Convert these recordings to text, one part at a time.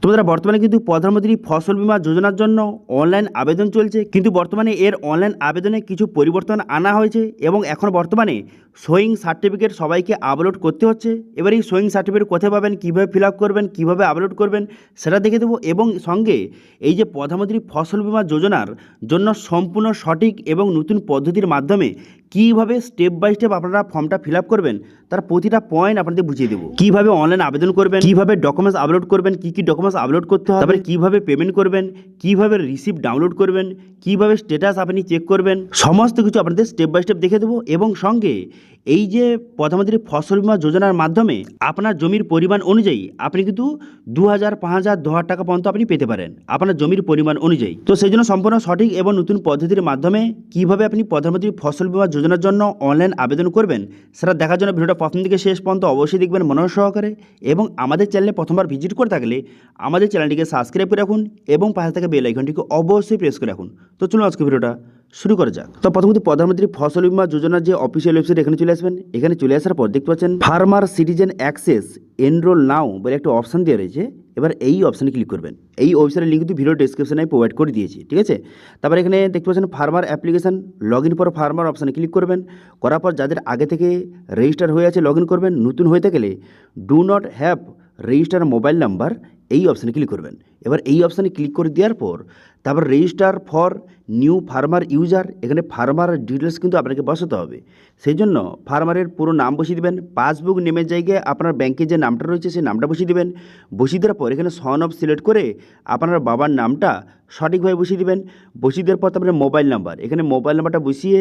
তোমাদের বর্তমানে কিন্তু প্রধানমন্ত্রী ফসল বীমা যোজনার জন্য অনলাইন আবেদন চলছে, কিন্তু বর্তমানে এর অনলাইন আবেদনে কিছু পরিবর্তন আনা হয়েছে এবং এখন বর্তমানে সোয়িং সার্টিফিকেট সবাইকে আপলোড করতে হচ্ছে। এবার এই সোয়িং সার্টিফিকেট কোথায় পাবেন, কীভাবে ফিল আপ করবেন, কীভাবে আপলোড করবেন সেটা দেখে দেবো, এবং সঙ্গে এই যে প্রধানমন্ত্রী ফসল বীমা যোজনার জন্য সম্পূর্ণ সঠিক এবং নতুন পদ্ধতির মাধ্যমে কীভাবে স্টেপ বাই স্টেপ আপনারা ফর্মটা ফিল আপ করবেন তার প্রতিটা পয়েন্ট আপনাদের বুঝিয়ে দেবো। কীভাবে অনলাইন আবেদন করবেন, কীভাবে ডকুমেন্টস আপলোড করবেন, কী কী ডকুমেন্টস আপলোড করতে হবে, তারপরে কীভাবে পেমেন্ট করবেন, কীভাবে রিসিপ্ট ডাউনলোড করবেন, কীভাবে স্ট্যাটাস আপনি চেক করবেন, সমস্ত কিছু আপনাদের স্টেপ বাই স্টেপ দেখে দেবো। এবং সঙ্গে এই যে প্রধানমন্ত্রী ফসল বীমা যোজনার মাধ্যমে আপনার জমির পরিমাণ অনুযায়ী আপনি কিন্তু 2000, 5000, 10,000 টাকা পর্যন্ত আপনি পেতে পারেন আপনার জমির পরিমাণ অনুযায়ী। তো সেই জন্য সম্পূর্ণ সঠিক এবং নতুন পদ্ধতির মাধ্যমে কীভাবে আপনি প্রধানমন্ত্রী ফসল বীমা যোজনার জন্য অনলাইন আবেদন করবেন সেটা দেখার জন্য ভিডিওটা প্রথম থেকে শেষ পর্যন্ত অবশ্যই দেখবেন মনোযোগ সহকারে। এবং আমাদের চ্যানেলে প্রথমবার ভিজিট করে থাকলে আমাদের চ্যানেলটিকে সাবস্ক্রাইব করে রাখুন এবং পাশে থাকা বেল আইকনটিকে অবশ্যই প্রেস করে রাখুন। তো চলুন আজকে ভিডিওটা শুরু করা যাক। তো প্রথমত প্রধানমন্ত্রী ফসল বীমা যোজনার যে অফিসিয়াল ওয়েবসাইট এখানে চলে আসবেন। এখানে চলে আসার পর দেখতে পাচ্ছেন ফার্মার সিটিজেন অ্যাক্সেস এনরোল নাও বলে একটা অপশান দেওয়া রয়েছে। এবার এই অপশানে ক্লিক করবেন। এই ওয়েবসাইটের লিঙ্ক কিন্তু ভিডিও ডেসক্রিপশনে আমি প্রোভাইড করে দিয়েছি, ঠিক আছে। তারপর এখানে দেখতে পাচ্ছেন farmer application, log in for farmer অপশানে ক্লিক করবেন। করার পর যাদের আগে থেকে রেজিস্টার হয়ে আছে লগ ইন করবেন। নতুন হয়ে থাকলে do not have register mobile number এই অপশানে ক্লিক করবেন। এবার এই অপশানে ক্লিক করে দেওয়ার পর তারপর register for new farmer user, এখানে ফার্মার ডিটেলস কিন্তু আপনাকে বসাতে হবে। সেই জন্য ফার্মারের পুরো নাম বসিয়ে দেবেন। পাসবুক নেমের জায়গায় আপনার ব্যাংকের যে নামটা রয়েছে সেই নামটা বসিয়ে দেবেন। বসিয়ে দেওয়ার পর এখানে সন অফ সিলেক্ট করে আপনার বাবার নামটা সঠিকভাবে বসিয়ে দেবেন। বসিয়ে দেওয়ার পর তারপরে মোবাইল নাম্বার, এখানে মোবাইল নাম্বারটা বসিয়ে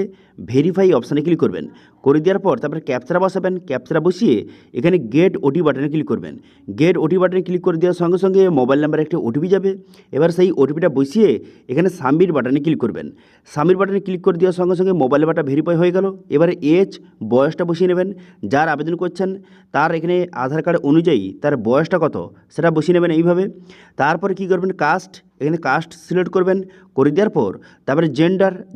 ভেরিফাই অপশানে ক্লিক করবেন। করে দেওয়ার পর তারপরে ক্যাপচারা বসাবেন। ক্যাপচারা বসিয়ে এখানে গেট ওটি বাটনে ক্লিক করবেন। গেট ওটি বাটনে ক্লিক করে দেওয়ার সঙ্গে সঙ্গে মোবাইল নাম্বারে একটা ওটিপি যাবে। এবার সেই ওটিপিটা বসিয়ে এখানে সাবমিট বাটনে ক্লিক করবেন। সাবমিট বাটনে ক্লিক করে দেওয়ার সঙ্গে সঙ্গে মোবাইল নাম্বারটা ভেরিফাই হয়ে গেল। এবারে এজ, বয়সটা বসিয়ে নেবেন। যার আবেদন করছেন তার এখানে আধার কার্ড অনুযায়ী তার বয়সটা কত সেটা বসিয়ে নেবেন এইভাবে। তারপরে কী করবেন, কাস্ট, এখানে কাস্ট সিলেক্ট করবেন। করে দেওয়ার পর তারপরে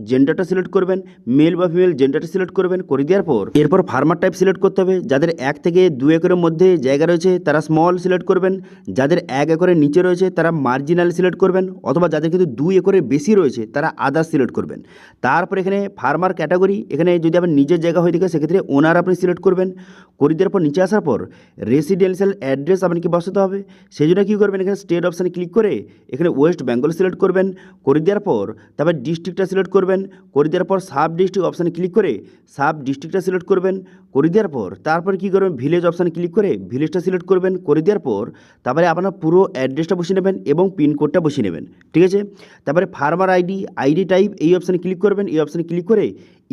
জেন্ডারটা সিলেক্ট করবেন। মেল বা ফিমেল জেন্ডারটা সিলেক্ট করবেন। করে দেওয়ার পর এরপর ফার্মার টাইপ সিলেক্ট করতে হবে। যাদের 1 থেকে 2 একরের মধ্যে জায়গা রয়েছে তারা স্মল সিলেক্ট করবেন। যাদের 1 একরের নিচে রয়েছে তারা মার্জিনাল সিলেক্ট করবেন, অথবা যাদের কিন্তু 2 একরের বেশি রয়েছে তারা আদার্স সিলেক্ট করবেন। তারপর এখানে ফার্মার ক্যাটাগরি, এখানে যদি আপনার নিজের জায়গা হয়ে থাকে সেক্ষেত্রে ওনার আপনি সিলেক্ট করবেন। করে দেওয়ার পর নিচে আসার পর রেসিডেন্সিয়াল অ্যাড্রেস আপনাকে বসাতে হবে। সেই জন্য কী করবেন, এখানে স্টেট অপশানে ক্লিক করে এখানে ওয়েস্ট বেঙ্গল সিলেক্ট করবেন। করে দেওয়ার পর তারপর ডিস্ট্রিক্টটা সিলেক্ট করবেন। করে দেওয়ার পর সাব ডিস্ট্রিক্ট অপশানে ক্লিক করে সাব ডিস্ট্রিক্টটা সিলেক্ট করবেন। করে দেওয়ার পর তারপর কী করবেন, ভিলেজ অপশানে ক্লিক করে ভিলেজটা সিলেক্ট করবেন। করে দেওয়ার পর তারপরে আপনার পুরো অ্যাড্রেসটা বসিয়ে নেবেন এবং পিনকোডটা বসিয়ে নেবেন, ঠিক আছে। তারপরে ফার্মার আইডি টাইপ এই অপশানে ক্লিক করবেন। এই অপশানে ক্লিক করে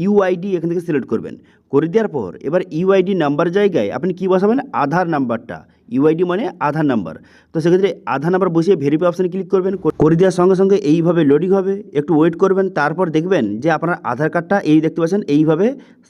ইউআইডি এখান থেকে সিলেক্ট করবেন। করে দেওয়ার পর এবার ইউআইডি নাম্বার জায়গায় আপনি কী বসাবেন, আধার নাম্বারটা। ইউআইডি মানে আধার নাম্বার। তো সেক্ষেত্রে আধার নাম্বার বসিয়ে ভেরিফাই অপশানে ক্লিক করবেন। করে দেওয়ার সঙ্গে সঙ্গে এইভাবে লোডিং হবে, একটু ওয়েট করবেন। তারপর দেখবেন যে আপনার আধার কার্ডটা এই দেখতে পাচ্ছেন এইভাবে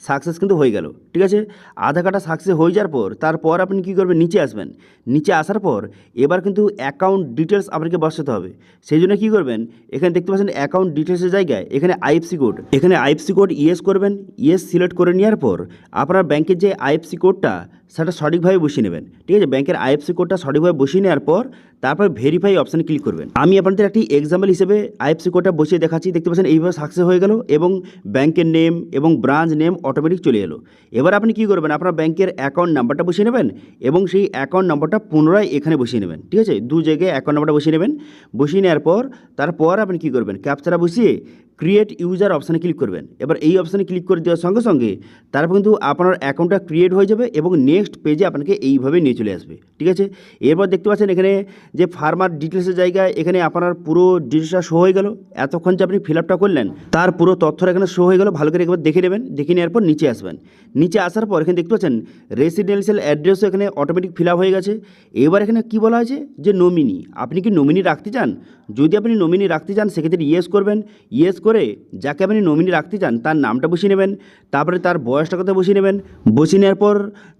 সাকসেস কিন্তু হয়ে গেল, ঠিক আছে। আধার কার্ডটা সাকসেস হয়ে যাওয়ার পর তারপর আপনি কী করবেন, নিচে আসবেন। নিচে আসার পর এবার কিন্তু অ্যাকাউন্ট ডিটেলস আপনাকে বসাতে হবে। সেই জন্য কী করবেন, এখানে দেখতে পাচ্ছেন অ্যাকাউন্ট ডিটেলসের জায়গায় এখানে আইএফসি কোড, এখানে আইএফসি কোড ইয়েস করবেন। ইয়েস সিলেক্ট করে নেওয়ার পর আপনার ব্যাংকের যে আইএফসি কোডটা সেটা সঠিকভাবে বসিয়ে নেবেন, ঠিক আছে। ব্যাংকের আইএফসি কোডটা সঠিকভাবে বসিয়ে নেওয়ার পর তারপর ভেরিফাই অপশানে ক্লিক করবেন। আমি আপনাদের একটি এক্সাম্পল হিসেবে আইএফসি কোডটা বসিয়ে দেখাচ্ছি। দেখতে পাচ্ছেন এইভাবে সাকসেস হয়ে গেল এবং ব্যাংকের নেম এবং ব্রাঞ্চ নেম অটোমেটিক চলে এলো। এবার আপনি কী করবেন, আপনার ব্যাংকের অ্যাকাউন্ট নাম্বারটা বসিয়ে নেবেন এবং সেই অ্যাকাউন্ট নাম্বারটা পুনরায় এখানে বসিয়ে নেবেন, ঠিক আছে। 2 জায়গায় অ্যাকাউন্ট নাম্বারটা বসিয়ে নেবেন। বসিয়ে নেওয়ার পর তারপর আপনি কী করবেন, ক্যাপচারা বসিয়ে ক্রিয়েট ইউজার অপশানে ক্লিক করবেন। এবার এই অপশানে ক্লিক করে দেওয়ার সঙ্গে সঙ্গে তারপর কিন্তু আপনার অ্যাকাউন্টটা ক্রিয়েট হয়ে যাবে এবং নেক্সট পেজে আপনাকে এইভাবে নিয়ে চলে আসবে, ঠিক আছে। এরপর দেখতে পাচ্ছেন এখানে যে ফার্মার ডিটেলসের জায়গায় এখানে আপনার পুরো ডিটেলসটা শো হয়ে গেল। এতক্ষণ যে আপনি ফিল আপটা করলেন তার পুরো তথ্যটা এখানে শো হয়ে গেল। ভালো করে একবার দেখে নেবেন। দেখে নেওয়ার পর নিচে আসবেন। নিচে আসার পর এখানে দেখতে পাচ্ছেন রেসিডেন্সিয়াল অ্যাড্রেসও এখানে অটোমেটিক ফিল আপ হয়ে গেছে। এবার এখানে কী বলা আছে যে নমিনি, আপনি কি নমিনি রাখতে চান? যদি আপনি নমিনি রাখতে চান সেক্ষেত্রে ইয়েস করবেন। ইয়েস করে যাকে আপনি নমিনি রাখতে চান তার নামটা বসিয়ে নেবেন। তারপরে তার বয়সটা কথা বসিয়ে নেবেন। বসিয়ে নেওয়ার পর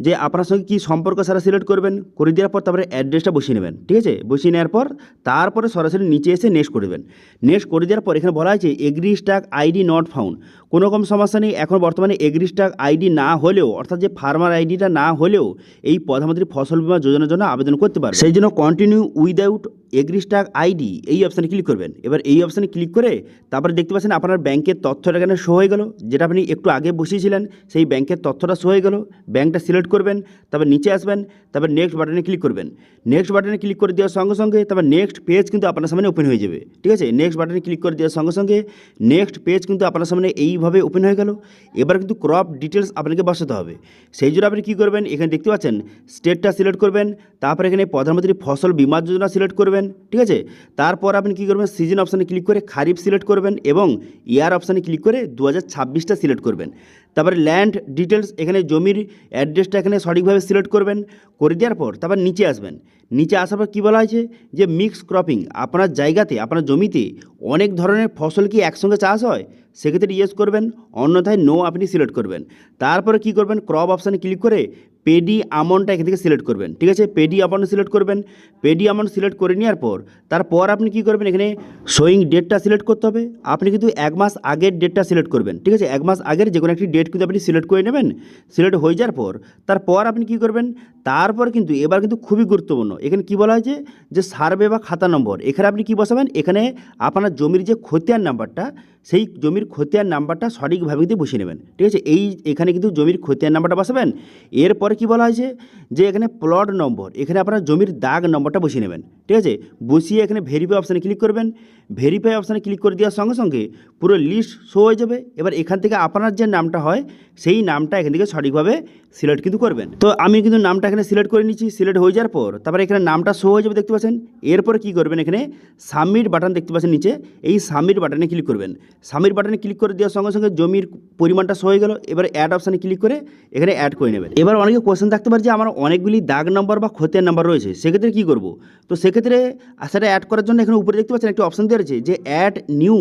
যে আপনার সঙ্গে কী সম্পর্ক সেটা সিলেক্ট করবেন। করে দেওয়ার পর তারপরে অ্যাড্রেসটা বসিয়ে নেবেন, ঠিক আছে। বসিয়ে নেওয়ার পর তারপরে সরাসরি নিচে এসে নেক্সট করে দেবেন। নেক্সট করে দেওয়ার পর এখানে বলা আছে agri stack ID not found. কোনো রকম সমস্যা নেই। এখন বর্তমানে এগ্রি স্ট্যাক আইডি না হলেও, অর্থাৎ যে ফার্মার আইডিটা না হলেও এই প্রধানমন্ত্রী ফসল বীমা যোজনার জন্য আবেদন করতে পারবে। সেই জন্য কন্টিনিউ উইদাউট এগ্রিস্টাক আইডি এই অপশানে ক্লিক করবেন। এবার এই অপশানে ক্লিক করে তারপরে দেখতে পাচ্ছেন আপনার ব্যাংকের তথ্যটা এখানে শো হয়ে গেল, যেটা আপনি একটু আগে বসিয়েছিলেন সেই ব্যাংকের তথ্যটা শো হয়ে গেল। ব্যাংকটা সিলেক্ট করবেন, তারপর নিচে আসবেন, তারপর নেক্সট বাটনে ক্লিক করবেন। নেক্সট বাটনে ক্লিক করে দেওয়ার সঙ্গে সঙ্গে তারপর নেক্সট পেজ কিন্তু আপনার সামনে ওপেন হয়ে যাবে। ঠিক আছে, নেক্সট বাটনে ক্লিক করে দেওয়ার সঙ্গে সঙ্গে নেক্সট পেজ কিন্তু আপনার সামনে এইভাবে ওপেন হয়ে গেল। এবার কিন্তু ক্রপ ডিটেলস আপনাকে বসাতে হবে। সেই জন্য আপনি কী করবেন, এখানে দেখতে পাচ্ছেন স্টেটটা সিলেক্ট করবেন, তারপর এখানে প্রধানমন্ত্রী ফসল বীমা যোজনা সিলেক্ট করবেন। ঠিক আছে, তারপর আপনি কী করবেন, সিজন অপশানে ক্লিক করে খারিফ সিলেক্ট করবেন এবং ইয়ার অপশানে ক্লিক করে 2026টা সিলেক্ট করবেন। তারপরে ল্যান্ড ডিটেলস এখানে জমির অ্যাড্রেসটা এখানে সঠিকভাবে সিলেক্ট করবেন। করে দেওয়ার পর তারপর নিচে আসবেন। নিচে আসার পর কী বলা হয়েছে যে মিক্স ক্রপিং, আপনার জায়গাতে আপনার জমিতে অনেক ধরনের ফসল কি একসঙ্গে চাষ হয়, সেক্ষেত্রে ইয়েস করবেন, অন্যথায় নো আপনি সিলেক্ট করবেন। তারপরে কী করবেন, ক্রপ অপশানে ক্লিক করে পেডি আমন্ডটা এখান থেকে সিলেক্ট করবেন। ঠিক আছে, পেডি আমন্ড সিলেক্ট করবেন। পেডি আমন্ড সিলেক্ট করে নেওয়ার পর তারপর আপনি কী করবেন, এখানে শোয়িং ডেটটা সিলেক্ট করতে হবে। আপনি কিন্তু 1 মাস আগের ডেটটা সিলেক্ট করবেন। ঠিক আছে, 1 মাস আগের যে কোনো একটি ডেট কিন্তু আপনি সিলেক্ট করে নেবেন। সিলেক্ট হয়ে যাওয়ার পর তারপর আপনি কী করবেন, তারপর কিন্তু এবার কিন্তু খুবই গুরুত্বপূর্ণ, এখানে কী বলা হয়েছে যে সার্ভে বা খাতা নম্বর, এখানে আপনি কী বসাবেন, এখানে আপনার জমির যে খতিয়ান নাম্বারটা, সেই জমির খতিয়ান নাম্বারটা সঠিকভাবে কিন্তু বসিয়ে নেবেন। ঠিক আছে, এখানে কিন্তু জমির খতিয়ান নাম্বারটা বসাবেন। এরপরে কী বলা হয়েছে যে এখানে প্লট নম্বর, এখানে আপনার জমির দাগ নম্বরটা বসিয়ে নেবেন। ঠিক আছে, বসিয়ে এখানে ভেরিফাই অপশানে ক্লিক করবেন। ভেরিফাই অপশানে ক্লিক করে দেওয়ার সঙ্গে সঙ্গে পুরো লিস্ট শো হয়ে যাবে। এবার এখান থেকে আপনার যে নামটা হয় সেই নামটা এখান থেকে সঠিকভাবে সিলেক্ট কিন্তু করবেন। তো আমি কিন্তু নামটা এখানে সিলেক্ট করে নিচ্ছি। সিলেক্ট হয়ে যাওয়ার পর তারপরে এখানে নামটা শো হয়ে যাবে, দেখতে পাচ্ছেন। এরপরে কী করবেন, এখানে সাবমিট বাটন দেখতে পাচ্ছেন নিচে, এই সাবমিট বাটনে ক্লিক করবেন। সাবমিট বাটনে ক্লিক করে দেওয়ার সঙ্গে সঙ্গে জমির পরিমাণটা শো হয়ে গেল। এবার অ্যাড অপশানে ক্লিক করে এখানে অ্যাড করে নেবেন। এবার অনেকে কোয়েশ্চেন থাকতে পারে যে আমার অনেকগুলি দাগ নম্বর বা খতিয়ান নাম্বার রয়েছে, সেক্ষেত্রে কী করব। তো সেক্ষেত্রে সেটা অ্যাড করার জন্য এখানে উপরে দেখতে পাচ্ছেন একটি অপশান দেওয়া রয়েছে যে অ্যাড নিউ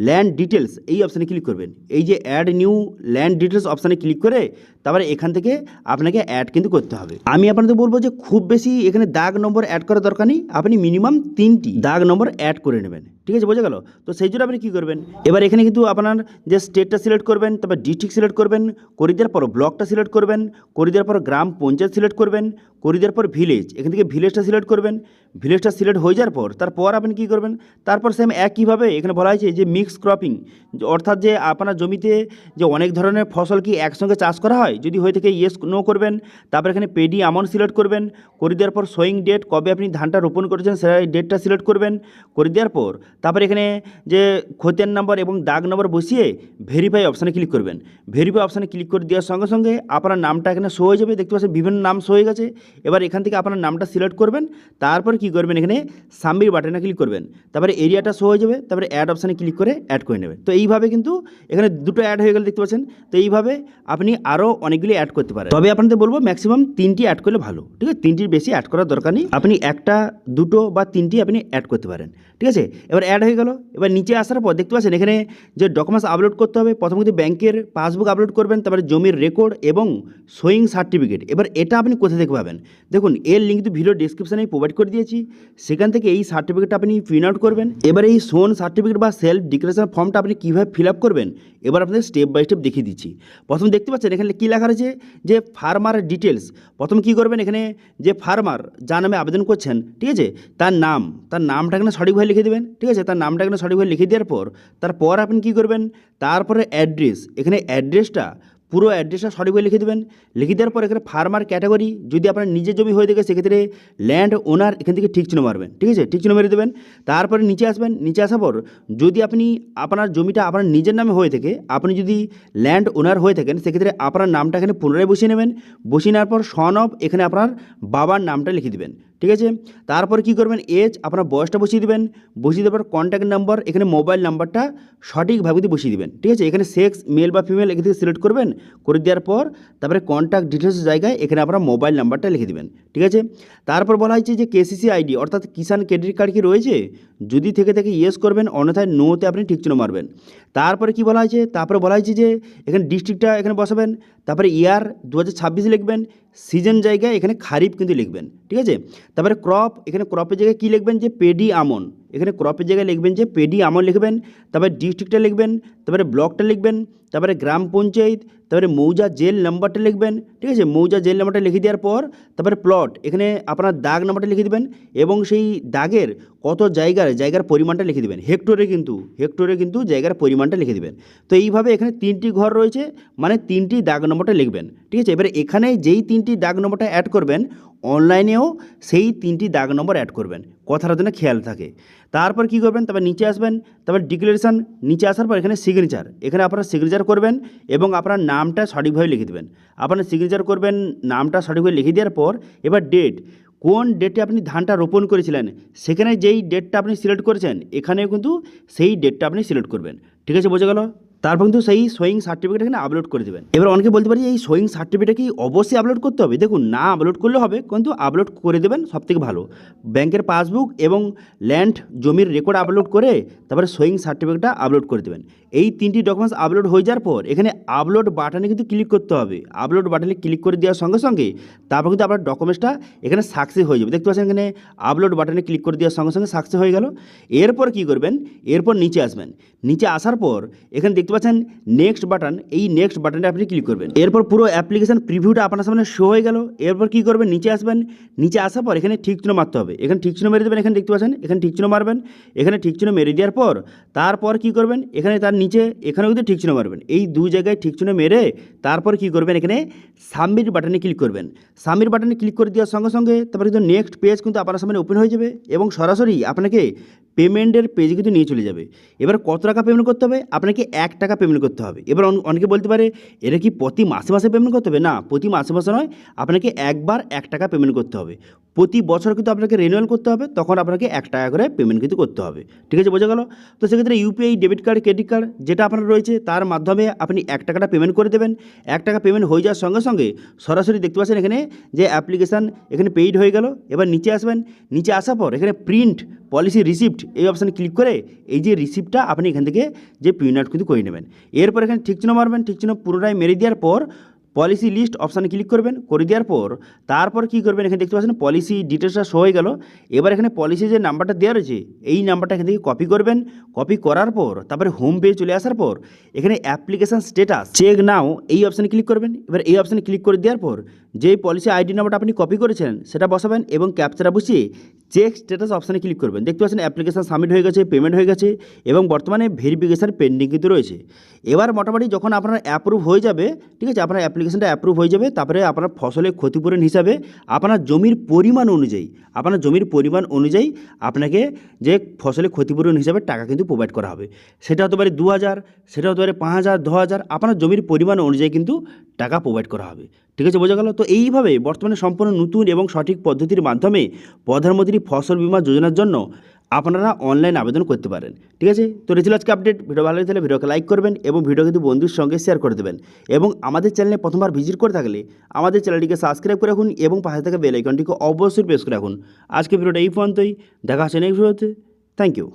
ল্যান্ড ডিটেলস, এই অপশানে ক্লিক করবেন। এই যে অ্যাড নিউ ল্যান্ড ডিটেলস অপশানে ক্লিক করে তারপরে এখান থেকে আপনাকে অ্যাড কিন্তু করতে হবে। আমি আপনাদের বলবো যে খুব বেশি এখানে দাগ নম্বর অ্যাড করার দরকার নেই, আপনি মিনিমাম 3টি দাগ নম্বর অ্যাড করে নেবেন। ঠিক আছে, বোঝা গেল। তো সেই জন্য আপনি কী করবেন, এবার এখানে কিন্তু আপনার যে স্টেটটা সিলেক্ট করবেন, তারপর ডিস্ট্রিক্ট সিলেক্ট করবেন, করে দেওয়ার পর ব্লকটা সিলেক্ট করবেন, করে দেওয়ার পর গ্রাম পঞ্চায়েত সিলেক্ট করবেন, করে দেওয়ার পর ভিলেজ, এখান থেকে ভিলেজটা সিলেক্ট করবেন। ভিলেজটা সিলেক্ট হয়ে যাওয়ার পর তারপর আপনি কী করবেন, তারপর সেম একইভাবে এখানে বলা হয়েছে যে মিক্স ক্রপিং, অর্থাৎ যে আপনার জমিতে যে অনেক ধরনের ফসল কি একসঙ্গে চাষ করা হয়, যদি হয়ে থাকে ইয়েস নো করবেন। তারপর এখানে পেডি অ্যামাউন্ট সিলেক্ট করবেন। করে দেওয়ার পর শোয়িং ডেট, কবে আপনি ধানটা রোপণ করেছেন সেই ডেটটা সিলেক্ট করবেন। করে দেওয়ার পর তারপর এখানে যে খতিয়ান নাম্বার এবং দাগ নম্বর বসিয়ে ভেরিফাই অপশানে ক্লিক করবেন। ভেরিফাই অপশানে ক্লিক করে দেওয়ার সঙ্গে সঙ্গে আপনার নামটা এখানে শো হয়ে যাবে, দেখতে পাচ্ছেন বিভিন্ন নাম শো হয়ে গেছে। এবার এখান থেকে আপনার নামটা সিলেক্ট করবেন। তারপর কী করবেন, এখানে সাবমিট বাটনে ক্লিক করবেন। তারপরে এরিয়াটা শো হয়ে যাবে, তারপরে অ্যাড অপশানে ক্লিক করে অ্যাড করে নেবেন। তো এইভাবে কিন্তু এখানে দুটো অ্যাড হয়ে গেল, দেখতে পাচ্ছেন। তো এইভাবে আপনি আরও অনেকগুলি অ্যাড করতে পারেন, তবে আপনাদের বলবো ম্যাক্সিমাম 3টি অ্যাড করলে ভালো। ঠিক আছে, 3টির বেশি অ্যাড করার দরকার নেই, আপনি 1টা 2টো বা 3টি আপনি অ্যাড করতে পারেন। ঠিক আছে, এবার অ্যাড হয়ে গেল। এবার নিচে আসার পর দেখতে পাচ্ছেন এখানে যে ডকুমেন্টস আপলোড করতে হবে, প্রথমে কিন্তু ব্যাংকের পাসবুক আপলোড করবেন, তারপরে জমির রেকর্ড এবং শোয়িং সার্টিফিকেট। এবার এটা আপনি কোথা থেকে পাবেন, দেখুন এর লিঙ্ক কিন্তু ভিডিও ডিসক্রিপশানে প্রোভাইড করে দিয়েছি, সেখান থেকে এই সার্টিফিকেটটা আপনি প্রিন্ট আউট করবেন। এবার এই শোন সার্টিফিকেট বা সেলফ ডিক্লারেশন ফর্মটা আপনি কীভাবে ফিল আপ করবেন এবার আপনাদের স্টেপ বাই স্টেপ দেখিয়ে দিচ্ছি। প্রথম দেখতে পাচ্ছেন এখানে কী লেখা রয়েছে যে ফার্মার ডিটেলস। প্রথম কী করবেন, এখানে যে ফার্মার যার নামে আবেদন করছেন, ঠিক আছে, তার নামটা এখানে সঠিকভাবে লিখে দেবেন। ঠিক আছে, তার নামটা এখানে সঠিকভাবে লিখে দেওয়ার পর তারপর আপনি কী করবেন, তারপরে অ্যাড্রেস, এখানে অ্যাড্রেসটা পুরো অ্যাড্রেসটা সঠিকভাবে লিখে দেবেন। লিখে দেওয়ার পর এখানে ফার্মার ক্যাটাগরি, যদি আপনার নিজের জমি হয়ে থাকে সেক্ষেত্রে ল্যান্ড ওনার এখান থেকে ঠিক চিহ্ন মারবেন। ঠিক আছে, ঠিক চিহ্ন মেরে দেবেন। তারপরে নিচে আসবেন। নিচে আসার পর যদি আপনি আপনার জমিটা আপনার নিজের নামে হয়ে থাকে, আপনি যদি ল্যান্ড ওনার হয়ে থাকেন সেক্ষেত্রে আপনার নামটা এখানে পুনরায় বসিয়ে নেবেন। বসিয়ে নেওয়ার পর সন অফ, এখানে আপনার বাবার নামটা লিখে দেবেন। ঠিক আছে, তারপরে কী করবেন, এজ আপনার বয়সটা বসিয়ে দেবেন। বসিয়ে দেওয়ার পর কন্ট্যাক্ট নাম্বার, এখানে মোবাইল নাম্বারটা সঠিকভাবে দিয়ে বসিয়ে দেবেন। ঠিক আছে, এখানে সেক্স মেল বা ফিমেল এখান থেকে সিলেক্ট করবেন। করে দেওয়ার পর তারপরে কন্ট্যাক্ট ডিটেলসের জায়গায় এখানে আপনার মোবাইল নাম্বারটা লিখে দেবেন। ঠিক আছে, তারপর বলা হয়েছে যে কেসিসি আইডি অর্থাৎ কিষাণ ক্রেডিট কার্ড কি রয়েছে, যদি থেকে থাকে ইয়েস করবেন, অন্যথায় নোতে আপনি ঠিক চিহ্ন মারবেন। তারপরে কি বলা হয়েছে, তারপরে বলা হয়েছে যে এখানে ডিস্ট্রিক্টটা এখানে বসাবেন। তারপরে ইয়ার 2026 লিখবেন। সিজন জায়গায় এখানে খারিফ কিন্তু লিখবেন। ঠিক আছে, তারপরে ক্রপ, এখানে ক্রপের জায়গায় কী লিখবেন যে পেডি আমন, এখানে ক্রপের জায়গায় লিখবেন যে পেডি আমন লিখবেন। তারপরে ডিস্ট্রিক্টটা লিখবেন, তারপরে ব্লকটা লিখবেন, তারপরে গ্রাম পঞ্চায়েত, তারপরে মৌজা জেল নাম্বারটা লিখবেন, ঠিক আছে। মৌজা জেল নাম্বারটা লিখে দেওয়ার পর তারপরে প্লট, এখানে আপনার দাগ নাম্বারটা লিখে দেবেন এবং সেই দাগের কত জায়গার পরিমাণটা লিখে দেবেন। হেক্টরে কিন্তু জায়গার পরিমাণটা লিখে দেবেন। তো এইভাবে এখানে 3টি ঘর রয়েছে, মানে 3টি দাগ নম্বরটা লিখবেন, ঠিক আছে। এবারে এখানে যেই 3টি দাগ নম্বরটা অ্যাড করবেন, অনলাইনেও সেই 3টি দাগ নম্বর অ্যাড করবেন, কথাটা যেন খেয়াল থাকে। তারপর কি করবেন, তারপর নিচে আসবেন, তারপর ডিক্লারেশন, নিচে আসার পর এখানে সিগনেচার, এখানে আপনারা সিগনেচার করবেন এবং আপনার নামটা সঠিকভাবে লিখে দেবেন। আপনার সিগনেচার করবেন, নামটা সঠিকভাবে লিখে দেওয়ার পর এবার ডেট, কোন ডেটে আপনি ধানটা রোপণ করেছিলেন, সেখানে যেই ডেটটা আপনি সিলেক্ট করেছেন এখানেও কিন্তু সেই ডেটটা আপনি সিলেক্ট করবেন, ঠিক আছে, বোঝা গেল। তারপর কিন্তু সেই সোয়িং সার্টিফিকেট এখানে আপলোড করে দেবেন। এবার অনেকে বলতে পারি এই সোয়িং সার্টিফিকেট কি অবশ্যই আপলোড করতে হবে? দেখুন, না আপলোড করলে হবে, কিন্তু আপলোড করে দেবেন সবথেকে ভালো। ব্যাংকের পাসবুক এবং ল্যান্ড জমির রেকর্ড আপলোড করে তারপরে সোয়িং সার্টিফিকেটটা আপলোড করে দেবেন। এই 3টি ডকুমেন্টস আপলোড হয়ে যাওয়ার পর এখানে আপলোড বাটনে কিন্তু ক্লিক করতে হবে। আপলোড বাটনে ক্লিক করে দেওয়ার সঙ্গে সঙ্গে তারপর কিন্তু আপনার ডকুমেন্টসটা এখানে সাকসেস হয়ে যাবে। দেখতে পাচ্ছেন এখানে আপলোড বাটনে ক্লিক করে দেওয়ার সঙ্গে সঙ্গে সাকসেস হয়ে গেল। এরপর কি করবেন, এরপর নিচে আসবেন, নিচে আসার পর এখানে দেখতে পাচ্ছেন নেক্সট বাটন, এই নেক্সট বাটনে আপনি ক্লিক করবেন। এরপর পুরো অ্যাপ্লিকেশন প্রিভিউটা আপনার সামনে শো হয়ে গেল। এরপর কি করবেন, নিচে আসবেন, নিচে আসার পর এখানে ঠিক চিহ্ন মারতে হবে, এখানে ঠিক চিহ্ন মেরে দেবেন। এখানে দেখতে পাচ্ছেন এখানে ঠিক চিহ্ন মারবেন, এখানে ঠিক চিহ্ন মেরে দেওয়ার পর তারপর কি করবেন, এখানে তার নিচে এখানেও কিন্তু ঠিক চিহ্ন মারবেন। এই 2 জায়গায় ঠিক চিহ্ন মেরে তারপর কি করবেন, এখানে সাবমিট বাটনে ক্লিক করবেন। সাবমিট বাটনে ক্লিক করে দেওয়ার সঙ্গে সঙ্গে তারপরে কিন্তু নেক্সট পেজ কিন্তু আপনার সামনে ওপেন হয়ে যাবে এবং সরাসরি আপনাকে পেমেন্টের পেজে কিন্তু নিয়ে চলে যাবে। এবার কত টাকা পেমেন্ট করতে হবে, আপনাকে 1 টাকা পেমেন্ট করতে হবে। এবার অনেকে বলতে পারে এটা কি প্রতি মাসে মাসে পেমেন্ট করতে হবে? না, প্রতি মাসে মাসে নয়, আপনাকে একবার 1 টাকা পেমেন্ট করতে হবে। প্রতি বছর কিন্তু আপনাকে রিনিউয়াল করতে হবে, তখন আপনাকে 1 টাকা করে পেমেন্ট কিন্তু করতে হবে, ঠিক আছে, বোঝা গেল। তো সেক্ষেত্রে UPI, debit card, credit card যেটা আপনার রয়েছে তার মাধ্যমে আপনি 1 টাকাটা পেমেন্ট করে দেবেন। 1 টাকা পেমেন্ট হয়ে যাওয়ার সঙ্গে সঙ্গে সরাসরি দেখতে পাচ্ছেন এখানে যে অ্যাপ্লিকেশান এখানে পেইড হয়ে গেল। এবার নিচে আসবেন, নিচে আসার পর এখানে প্রিন্ট পলিসি রিসিপ্ট এই অপশানে ক্লিক করে এই যে রিসিপ্টটা আপনি এখান থেকে যে প্রিন্ট আউট কিন্তু করে নেবেন। এরপর এখানে ঠিক চিহ্ন মারবেন, ঠিক চিহ্ন পুনরায় মেরে দেওয়ার পর পলিসি লিস্ট অপশানে ক্লিক করবেন, করে দেওয়ার পর তারপর কী করবেন, এখানে দেখতে পাচ্ছেন পলিসি ডিটেলসটা শো হয়ে গেল। এবার এখানে পলিসি যে নাম্বারটা দেওয়া রয়েছে এই নাম্বারটা এখান থেকে কপি করবেন। কপি করার পর তারপরে হোম পেজে চলে আসার পর এখানে অ্যাপ্লিকেশান স্ট্যাটাস চেক নাও এই অপশানে ক্লিক করবেন। এবার এই অপশানে ক্লিক করে দেওয়ার পর যেই পলিসি আইডি নাম্বারটা আপনি কপি করেছেন সেটা বসাবেন এবং ক্যাপচারা বসিয়ে চেক স্ট্যাটাস অপশানে ক্লিক করবেন। দেখতে পাচ্ছেন অ্যাপ্লিকেশান সাবমিট হয়ে গেছে, পেমেন্ট হয়ে গেছে এবং বর্তমানে ভেরিফিকেশান পেন্ডিং কিন্তু রয়েছে। এবার মোটামুটি যখন আপনার অ্যাপ্রুভ হয়ে যাবে, ঠিক আছে, আপনার অ্যাপ্লিকেশানটা অ্যাপ্রুভ হয়ে যাবে, তারপরে আপনার ফসলের ক্ষতিপূরণ হিসাবে আপনার জমির পরিমাণ অনুযায়ী আপনাকে যে ফসলের ক্ষতিপূরণ হিসাবে টাকা কিন্তু প্রোভাইড করা হবে। সেটা হতে পারে 2000, সেটা হতে পারে 5000, 10,000, আপনার জমির পরিমাণ অনুযায়ী কিন্তু টাকা প্রোভাইড করা হবে, ঠিক আছে, বোঝা গেল। তো এইভাবে বর্তমানে সম্পূর্ণ নতুন এবং সঠিক পদ্ধতির মাধ্যমে প্রধানমন্ত্রী ফসল বীমা যোজনার জন্য আপনারা অনলাইন আবেদন করতে পারেন, ঠিক আছে। তো রেছিল আজকে আপডেট। ভিডিও ভালো লাগলে ভিডিওকে লাইক করবেন এবং ভিডিও কিন্তু বন্ধুর সঙ্গে শেয়ার করে দেবেন এবং আমাদের চ্যানেলে প্রথমবার ভিজিট করে থাকলে আমাদের চ্যানেলটিকে সাবস্ক্রাইব করে রাখুন এবং পাশে থাকা বেল আইকনটিকে অবশ্যই প্রেস করে রাখুন। আজকে ভিডিওটা এই পর্যন্তই, দেখা হচ্ছে নেক্সট ভিডিওতে। Thank you.